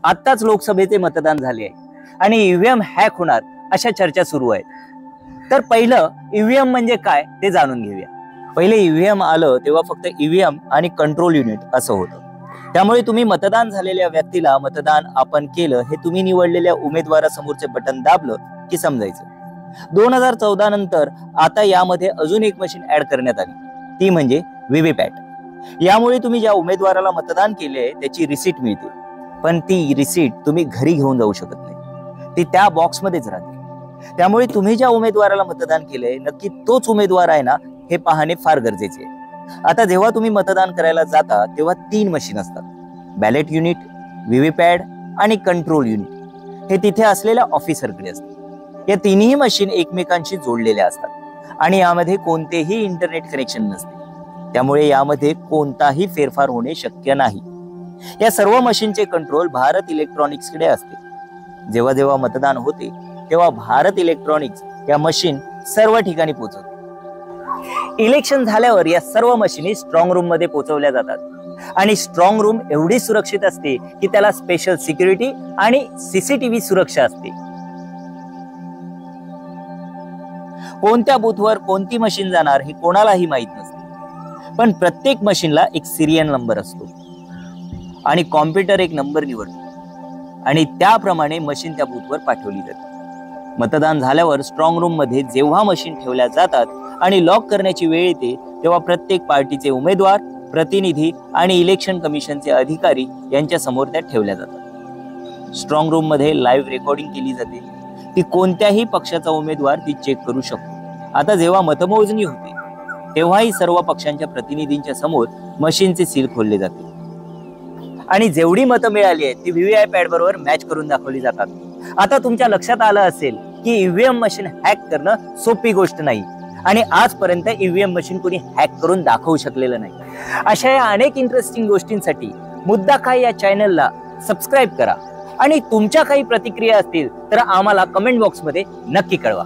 आत्ताच लोकसभेचे मतदान झाले आहे आणि ईव्हीएम हॅक होणार अशा चर्चा सुरू आहेत। तर पहिलं ईव्हीएम म्हणजे काय ते जाणून घेऊया। पहिले ईव्हीएम आलं तेव्हा फक्त ईव्हीएम आणि कंट्रोल युनिट असं होतं। त्यामुळे तुम्ही मतदान झालेल्या व्यक्तीला मतदान आपण केलं हे तुम्ही निवडलेल्या उमेदवारासमोरचे बटन दाबलं की समजायचं। 2014 नंतर आता यामध्ये अजून एक मशीन ऍड करण्यात आली, ती म्हणजे व्हीव्हीपॅट। यामुळे तुम्ही ज्या उमेदवाराला मतदान केले त्याची रिसीट मिळते, पण ती रिसीट तुम्ही घरी घेऊन जाऊ शकत नाही, ती त्या बॉक्समध्येच राहते। त्यामुळे तुम्ही ज्या उमेदवाराला मतदान केलंय नक्की तोच उमेदवार आहे ना हे पाहणे फार गरजेचे आहे। आता जेव्हा तुम्ही मतदान करायला जाता तेव्हा 3 मशीन असतात, बॅलेट युनिट, व्हीव्हीपॅट आणि कंट्रोल युनिट। हे तिथे असलेल्या ऑफिसरकडे असते। या तिन्ही मशीन एकमेकांशी जोडलेल्या असतात आणि यामध्ये कोणतेही इंटरनेट कनेक्शन नसते, त्यामुळे यामध्ये कोणताही फेरफार होणे शक्य नाही। या सर्व मशीनचे कंट्रोल भारत इलेक्ट्रॉनिक्सकडे असते। जेव्हा जेव्हा मतदान होते तेव्हा भारत इलेक्ट्रॉनिक्स या मशीन सर्व ठिकाणी पोहोचवते। इलेक्शन झाल्यावर या सर्व मशीनी स्ट्रॉंग रूम मध्ये पोहोचवल्या जातात आणि स्ट्रॉंग रूम एवढी सुरक्षित असते की त्याला स्पेशल सिक्युरिटी आणि सीसीटीव्ही सुरक्षा असते। कोणत्या बूथवर कोणती मशीन जाणार हे कोणालाही माहित नसते, पण प्रत्येक मशीनला एक सिरियल नंबर असतो आणि कॉम्प्युटर एक नंबर निवडतो आणि त्याप्रमाणे मशीन त्या बूथवर पाठवली जाते। मतदान झाल्यावर स्ट्रॉंग रूम मध्ये जेव्हा मशीन ठेवल्या जातात आणि लॉक करण्याची वेळ येते तेव्हा प्रत्येक पार्टीचे उमेदवार, प्रतिनिधी आणि इलेक्शन कमिशनचे अधिकारी यांच्या समोर त्या ठेवल्या जातात। स्ट्रॉंग रूम मध्ये लाईव्ह रेकॉर्डिंग केली जाते, ती कोणत्याही पक्षाचा उमेदवार ती चेक करू शकतो। आता जेव्हा मतमोजणी होते तेव्हाही सर्व पक्षांच्या प्रतिनिधींच्या समोर मशीनचे सील खोलले जाते आणि जेवढी मतं मिळाली आहेत ती व्हीव्हीपॅट बरोबर मॅच करून दाखवली जातात। आता तुमच्या लक्षात आलं असेल की ईव्हीएम मशीन हॅक करणं सोपी गोष्ट नाही आणि आजपर्यंत ईव्हीएम मशीन कोणी हॅक करून दाखवू शकलेलं नाही। अशा या अनेक इंटरेस्टिंग गोष्टींसाठी मुद्दा काय या चॅनलला सबस्क्राईब करा आणि तुमच्या काही प्रतिक्रिया असतील तर आम्हाला कमेंट बॉक्समध्ये नक्की कळवा।